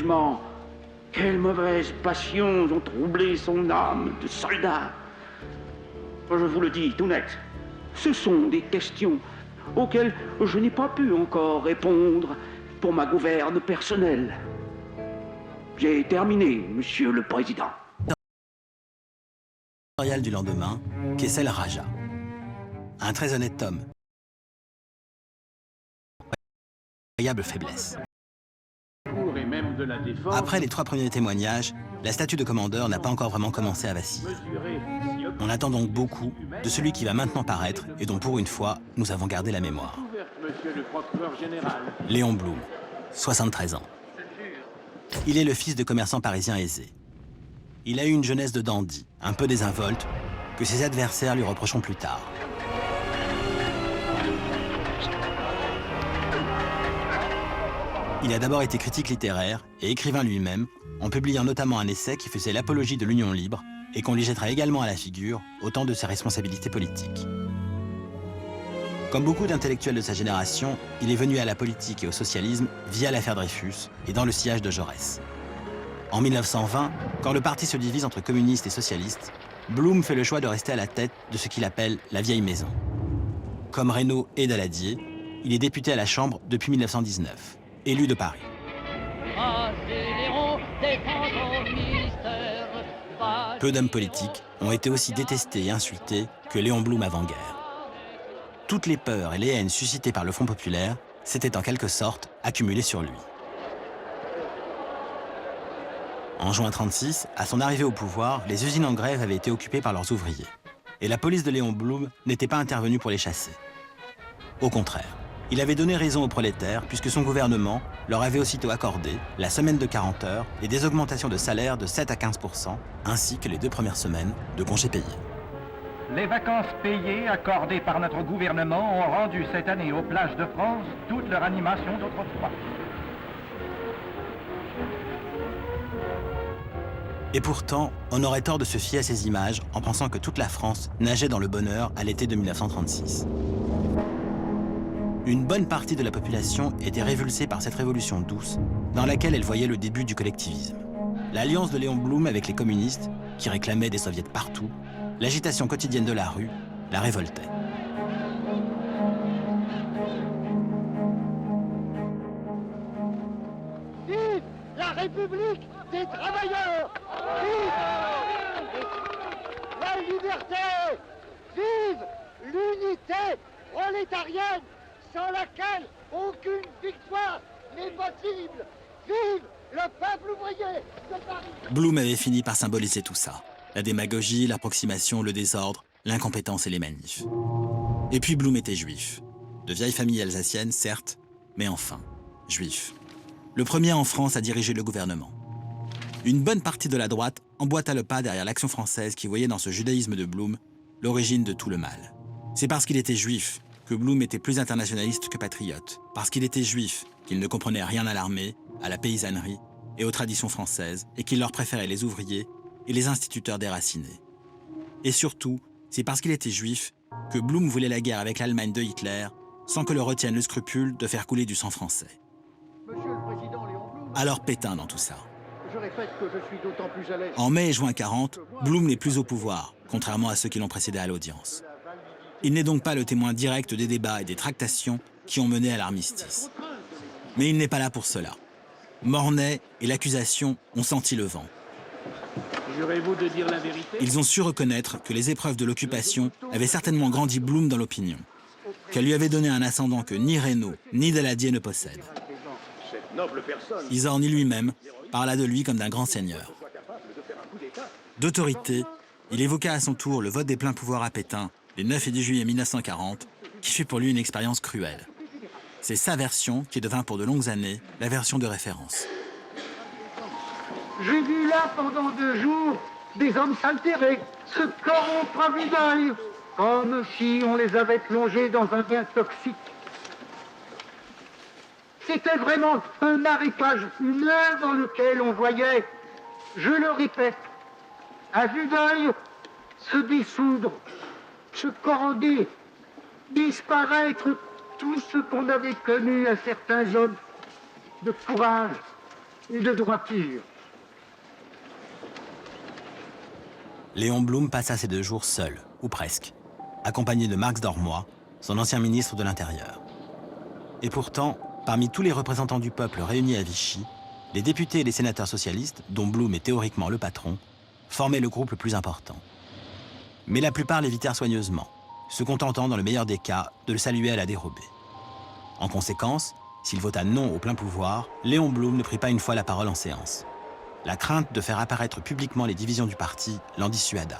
régiment. Quelles mauvaises passions ont troublé son âme de soldat. Je vous le dis tout net, ce sont des questions auxquelles je n'ai pas pu encore répondre pour ma gouverne personnelle. J'ai terminé, Monsieur le Président. Du lendemain, Kessel Raja. Un très honnête homme. Incroyable faiblesse. Après les 3 premiers témoignages, la statue de commandeur n'a pas encore vraiment commencé à vaciller. On attend donc beaucoup de celui qui va maintenant paraître et dont pour une fois, nous avons gardé la mémoire. Léon Blum, 73 ans. Il est le fils de commerçants parisiens aisés. Il a eu une jeunesse de dandy, un peu désinvolte, que ses adversaires lui reprocheront plus tard. Il a d'abord été critique littéraire et écrivain lui-même, en publiant notamment un essai qui faisait l'apologie de l'Union libre et qu'on lui jettera également à la figure au temps de ses responsabilités politiques. Comme beaucoup d'intellectuels de sa génération, il est venu à la politique et au socialisme via l'affaire Dreyfus et dans le sillage de Jaurès. En 1920, quand le parti se divise entre communistes et socialistes, Blum fait le choix de rester à la tête de ce qu'il appelle la vieille maison. Comme Reynaud et Daladier, il est député à la Chambre depuis 1919, élu de Paris. Peu d'hommes politiques ont été aussi détestés et insultés que Léon Blum avant-guerre. Toutes les peurs et les haines suscitées par le Front populaire s'étaient en quelque sorte accumulées sur lui. En juin 1936, à son arrivée au pouvoir, les usines en grève avaient été occupées par leurs ouvriers. Et la police de Léon Blum n'était pas intervenue pour les chasser. Au contraire, il avait donné raison aux prolétaires puisque son gouvernement leur avait aussitôt accordé la semaine de 40 heures et des augmentations de salaire de 7 à 15%, ainsi que les 2 premières semaines de congés payés. Les vacances payées accordées par notre gouvernement ont rendu cette année aux plages de France toute leur animation d'autrefois. Et pourtant, on aurait tort de se fier à ces images en pensant que toute la France nageait dans le bonheur à l'été de 1936. Une bonne partie de la population était révulsée par cette révolution douce, dans laquelle elle voyait le début du collectivisme. L'alliance de Léon Blum avec les communistes, qui réclamaient des soviets partout, l'agitation quotidienne de la rue, la révoltait. Vive la République des travailleurs! Vive la liberté! Vive l'unité prolétarienne sans laquelle aucune victoire n'est possible! Vive le peuple ouvrier de Paris! Blum avait fini par symboliser tout ça. La démagogie, l'approximation, le désordre, l'incompétence et les manifs. Et puis Blum était juif. De vieille famille alsacienne, certes, mais enfin, juif. Le premier en France à diriger le gouvernement. Une bonne partie de la droite emboîta le pas derrière l'Action française qui voyait dans ce judaïsme de Blum l'origine de tout le mal. C'est parce qu'il était juif que Blum était plus internationaliste que patriote. Parce qu'il était juif qu'il ne comprenait rien à l'armée, à la paysannerie et aux traditions françaises et qu'il leur préférait les ouvriers et les instituteurs déracinés. Et surtout, c'est parce qu'il était juif que Blum voulait la guerre avec l'Allemagne de Hitler sans que le retienne le scrupule de faire couler du sang français. Monsieur le Président Léon Blum, Alors Pétain dans tout ça. je répète que je suis d'autant plus à l'aise. En mai et juin 40, Blum n'est plus au pouvoir, contrairement à ceux qui l'ont précédé à l'audience. Il n'est donc pas le témoin direct des débats et des tractations qui ont mené à l'armistice. Mais il n'est pas là pour cela. Mornay et l'accusation ont senti le vent. Jurez-vous de dire la vérité? Ils ont su reconnaître que les épreuves de l'occupation avaient certainement grandi Blum dans l'opinion, qu'elle lui avait donné un ascendant que ni Reynaud ni Daladier ne possèdent. Cette noble personne. Isorni lui-même parla de lui comme d'un grand seigneur. D'autorité, il évoqua à son tour le vote des pleins pouvoirs à Pétain les 9 et 10 juillet 1940, qui fut pour lui une expérience cruelle. C'est sa version qui devint pour de longues années la version de référence. J'ai vu là pendant 2 jours des hommes s'altérer, se corrompre à vue d'œil, comme si on les avait plongés dans un bain toxique. C'était vraiment un marécage, une mer dans lequel on voyait, je le répète, à vue d'œil, se dissoudre, se corroder, disparaître tout ce qu'on avait connu à certains hommes de courage, et de droiture. Léon Blum passa ces 2 jours seul, ou presque, accompagné de Marx d'Ormois, son ancien ministre de l'Intérieur. Et pourtant, parmi tous les représentants du peuple réunis à Vichy, les députés et les sénateurs socialistes, dont Blum est théoriquement le patron, formaient le groupe le plus important. Mais la plupart l'évitèrent soigneusement, se contentant dans le meilleur des cas de le saluer à la dérobée. En conséquence, s'il vota non au plein pouvoir, Léon Blum ne prit pas une fois la parole en séance. La crainte de faire apparaître publiquement les divisions du parti l'en dissuada.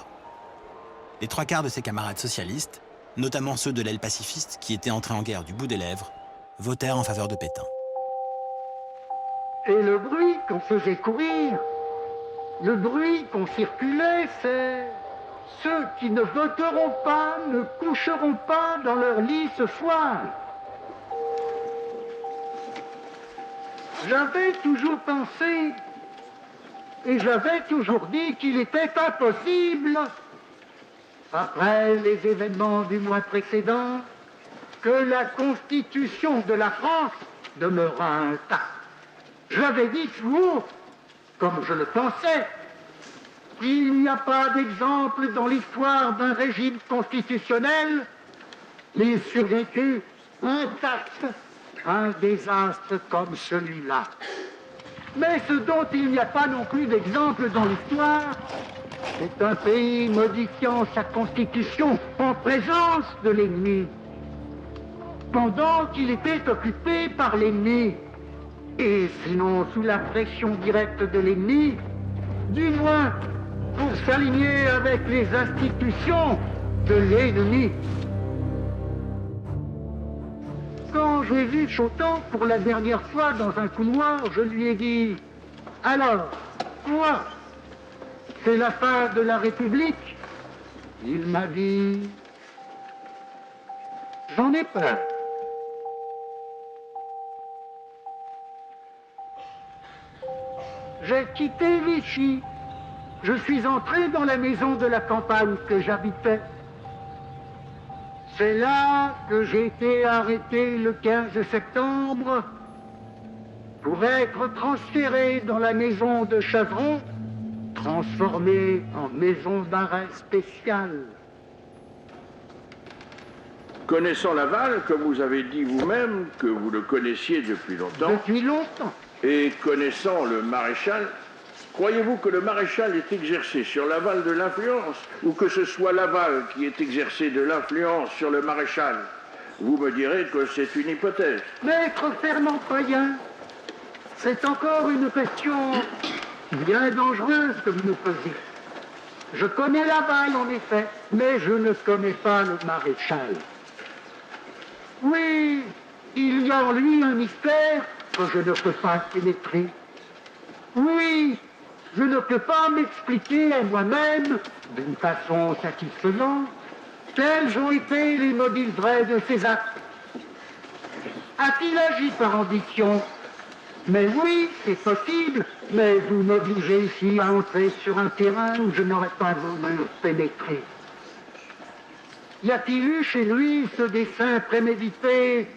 Les 3/4 de ses camarades socialistes, notamment ceux de l'aile pacifiste qui étaient entrés en guerre du bout des lèvres, votèrent en faveur de Pétain. Et le bruit qu'on faisait courir, le bruit qu'on circulait, c'est « Ceux qui ne voteront pas ne coucheront pas dans leur lit ce soir ». J'avais toujours pensé et j'avais toujours dit qu'il était impossible, après les événements du mois précédent, que la Constitution de la France demeurât intacte. J'avais dit toujours, comme je le pensais, qu'il n'y a pas d'exemple dans l'histoire d'un régime constitutionnel qui survécu intact à un désastre comme celui-là. Mais ce dont il n'y a pas non plus d'exemple dans l'histoire, c'est un pays modifiant sa constitution en présence de l'ennemi, pendant qu'il était occupé par l'ennemi, et sinon sous la pression directe de l'ennemi, du moins pour s'aligner avec les institutions de l'ennemi. Quand j'ai vu Chautemps pour la dernière fois dans un couloir, je lui ai dit « Alors, quoi? C'est la fin de la République ?» Il m'a dit « J'en ai peur. » J'ai quitté Vichy. Je suis entré dans la maison de la campagne que j'habitais. C'est là que j'ai été arrêté le 15 septembre pour être transféré dans la maison de Chavron, transformée en maison d'arrêt spéciale. Connaissant Laval, comme vous avez dit vous-même, que vous le connaissiez depuis longtemps. Depuis longtemps. Et connaissant le maréchal, croyez-vous que le maréchal est exercé sur Laval de l'influence, ou que ce soit Laval qui est exercé de l'influence sur le maréchal? Vous me direz que c'est une hypothèse. Maître Fernand Payen, c'est encore une question bien dangereuse que vous nous posez. Je connais Laval, en effet, mais je ne connais pas le maréchal. Oui, il y a en lui un mystère que je ne peux pas pénétrer. Oui, je ne peux pas m'expliquer à moi-même, d'une façon satisfaisante, quels ont été les motifs vrais de ces actes. A-t-il agi par ambition? Mais oui, c'est possible, mais vous m'obligez ici à entrer sur un terrain où je n'aurais pas voulu pénétrer. Y a-t-il eu chez lui ce dessein prémédité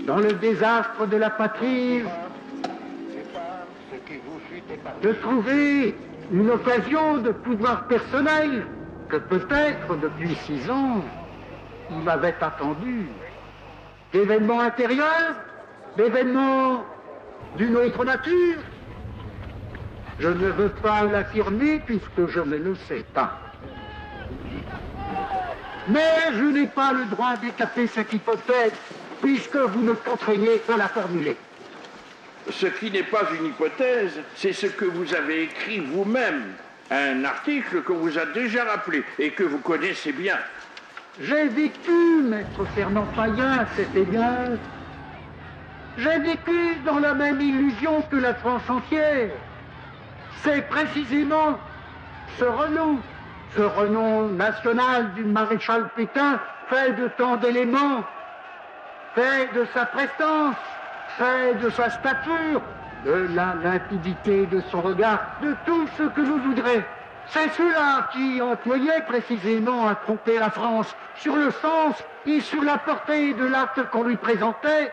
dans le désastre de la patrie de trouver une occasion de pouvoir personnel que peut-être depuis 6 ans il avait attendu? D'événements intérieurs, d'événements d'une autre nature? Je ne veux pas l'affirmer puisque je ne le sais pas. Mais je n'ai pas le droit d'écarter cette hypothèse puisque vous me contraignez à la formuler. Ce qui n'est pas une hypothèse, c'est ce que vous avez écrit vous-même, un article que vous a déjà rappelé et que vous connaissez bien. J'ai vécu, maître Fernand Payen, c'est égal. J'ai vécu dans la même illusion que la France entière. C'est précisément ce renom national du maréchal Pétain, fait de tant d'éléments, fait de sa prestance, fait de sa stature, de la limpidité de son regard, de tout ce que vous voudrez. C'est cela qui employait précisément à tromper la France sur le sens et sur la portée de l'acte qu'on lui présentait.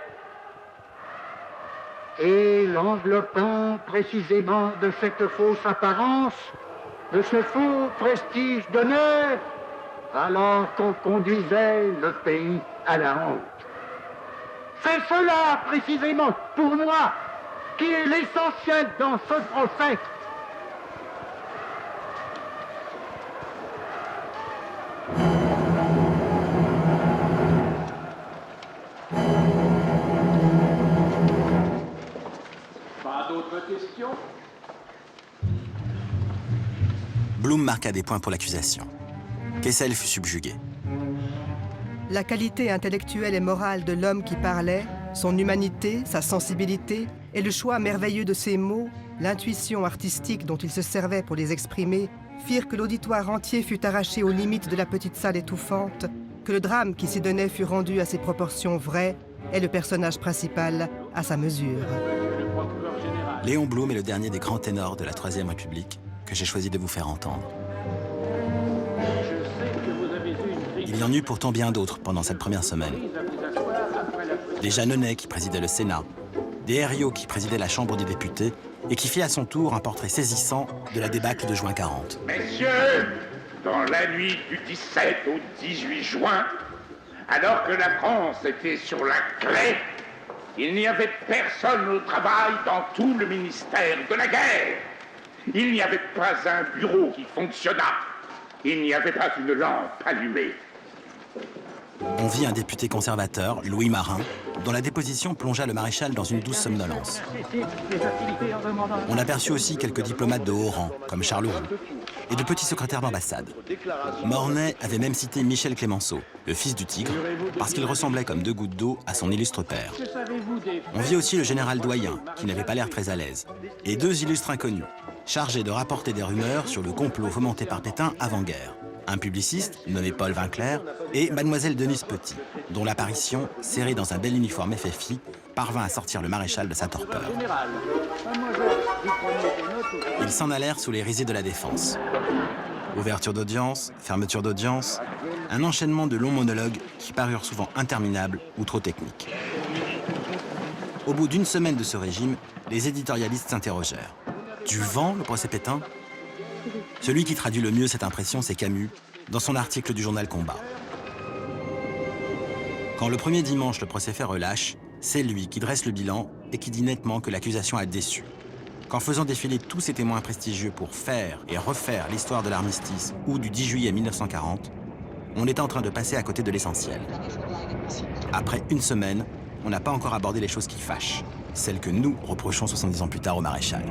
et l'enveloppant précisément de cette fausse apparence, de ce faux prestige d'honneur, alors qu'on conduisait le pays à la honte. C'est cela, précisément, pour moi, qui est l'essentiel dans ce procès. Pas d'autres questions? Blum marqua des points pour l'accusation. Kessel fut subjugué. La qualité intellectuelle et morale de l'homme qui parlait, son humanité, sa sensibilité et le choix merveilleux de ses mots, l'intuition artistique dont il se servait pour les exprimer, firent que l'auditoire entier fut arraché aux limites de la petite salle étouffante, que le drame qui s'y donnait fut rendu à ses proportions vraies et le personnage principal à sa mesure. Léon Blum est le dernier des grands ténors de la Troisième République que j'ai choisi de vous faire entendre. Il y en eut pourtant bien d'autres pendant cette première semaine. Des Jeanneney qui présidaient le Sénat, des Herriot qui présidait la Chambre des députés et qui fit à son tour un portrait saisissant de la débâcle de juin 40. Messieurs, dans la nuit du 17 au 18 juin, alors que la France était sur la clé, il n'y avait personne au travail dans tout le ministère de la guerre. Il n'y avait pas un bureau qui fonctionnât. Il n'y avait pas une lampe allumée. On vit un député conservateur, Louis Marin, dont la déposition plongea le maréchal dans une douce somnolence. On aperçut aussi quelques diplomates de haut rang, comme Charles Roux, et de petits secrétaires d'ambassade. Mornay avait même cité Michel Clémenceau, le fils du Tigre, parce qu'il ressemblait comme deux gouttes d'eau à son illustre père. On vit aussi le général Doyen, qui n'avait pas l'air très à l'aise, et deux illustres inconnus, chargés de rapporter des rumeurs sur le complot fomenté par Pétain avant-guerre. Un publiciste, nommé Paul Vinclair, et mademoiselle Denise Petit, dont l'apparition, serrée dans un bel uniforme FFI, parvint à sortir le maréchal de sa torpeur. Ils s'en allèrent sous les risées de la Défense. Ouverture d'audience, fermeture d'audience, un enchaînement de longs monologues qui parurent souvent interminables ou trop techniques. Au bout d'une semaine de ce régime, les éditorialistes s'interrogèrent. Du vent, le procès Pétain ? Celui qui traduit le mieux cette impression, c'est Camus, dans son article du journal Combat. Quand le premier dimanche le procès fait relâche, c'est lui qui dresse le bilan et qui dit nettement que l'accusation a déçu. Qu'en faisant défiler tous ses témoins prestigieux pour faire et refaire l'histoire de l'armistice ou du 10 juillet 1940, on est en train de passer à côté de l'essentiel. Après une semaine, on n'a pas encore abordé les choses qui fâchent, celles que nous reprochons 70 ans plus tard au maréchal.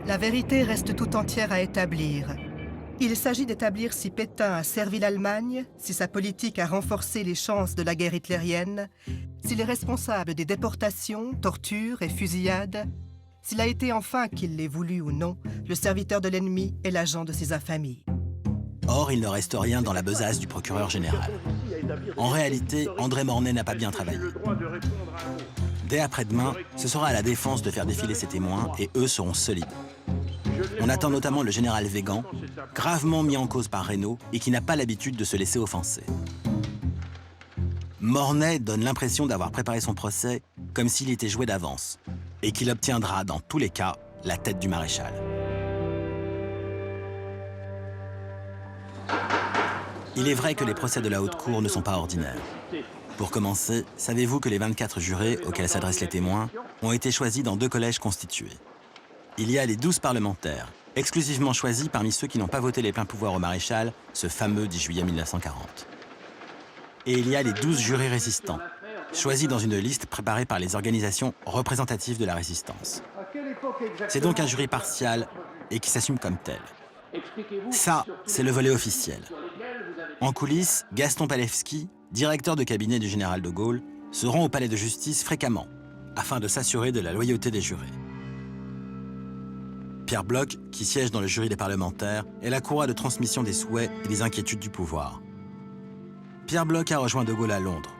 La vérité reste tout entière à établir. Il s'agit d'établir si Pétain a servi l'Allemagne, si sa politique a renforcé les chances de la guerre hitlérienne, s'il est responsable des déportations, tortures et fusillades, s'il a été enfin, qu'il l'ait voulu ou non, le serviteur de l'ennemi et l'agent de ses infamies. Or, il ne reste rien dans la besace du procureur général. En réalité, André Mornay n'a pas bien travaillé. Dès après-demain, ce sera à la Défense de faire défiler ses témoins et eux seront solides. On attend notamment le général Végan, gravement mis en cause par Reynaud et qui n'a pas l'habitude de se laisser offenser. Mornay donne l'impression d'avoir préparé son procès comme s'il était joué d'avance et qu'il obtiendra, dans tous les cas, la tête du maréchal. Il est vrai que les procès de la haute cour ne sont pas ordinaires. Pour commencer, savez-vous que les 24 jurés auxquels s'adressent les témoins ont été choisis dans 2 collèges constitués. Il y a les 12 parlementaires, exclusivement choisis parmi ceux qui n'ont pas voté les pleins pouvoirs au maréchal, ce fameux 10 juillet 1940. Et il y a les 12 jurés résistants, choisis dans une liste préparée par les organisations représentatives de la résistance. C'est donc un jury partial et qui s'assume comme tel. Ça, c'est le volet officiel. En coulisses, Gaston Palevski, directeur de cabinet du général de Gaulle, se rend au palais de justice fréquemment, afin de s'assurer de la loyauté des jurés. Pierre Bloch, qui siège dans le jury des parlementaires, est la courroie de transmission des souhaits et des inquiétudes du pouvoir. Pierre Bloch a rejoint de Gaulle à Londres.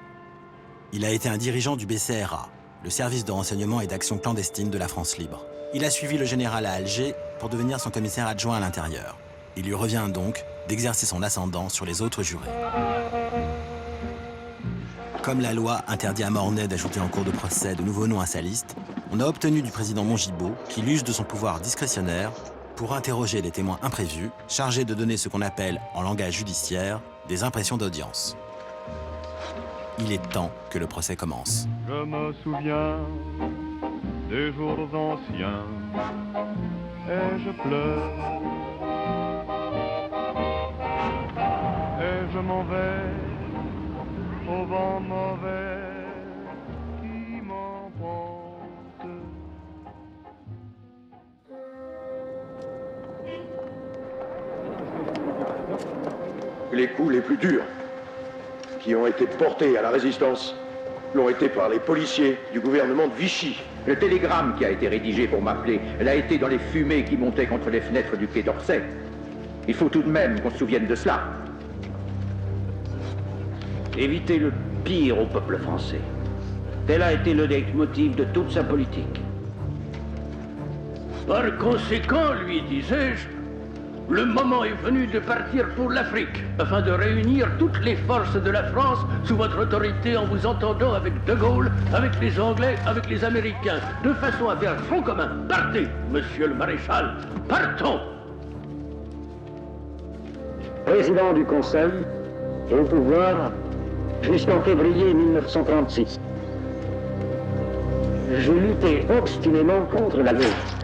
Il a été un dirigeant du BCRA, le service de renseignement et d'action clandestine de la France libre. Il a suivi le général à Alger pour devenir son commissaire adjoint à l'intérieur. Il lui revient donc d'exercer son ascendant sur les autres jurés. Comme la loi interdit à Mornay d'ajouter en cours de procès de nouveaux noms à sa liste, on a obtenu du président Mongibaud qu'il use de son pouvoir discrétionnaire pour interroger les témoins imprévus, chargés de donner ce qu'on appelle, en langage judiciaire, des impressions d'audience. Il est temps que le procès commence. Je me souviens des jours anciens et je pleure et je m'en vais au vent mauvais qui m'emporte. Les coups les plus durs qui ont été portés à la résistance l'ont été par les policiers du gouvernement de Vichy. Le télégramme qui a été rédigé pour m'appeler, elle a été dans les fumées qui montaient contre les fenêtres du quai d'Orsay. Il faut tout de même qu'on se souvienne de cela. Éviter le pire au peuple français. Tel a été le leitmotiv de toute sa politique. Par conséquent, lui disais-je, le moment est venu de partir pour l'Afrique, afin de réunir toutes les forces de la France sous votre autorité en vous entendant avec De Gaulle, avec les Anglais, avec les Américains, de façon à faire front commun. Partez, monsieur le maréchal, partons! Président du Conseil et au pouvoir jusqu'en février 1936. Je luttais obstinément contre la gauche.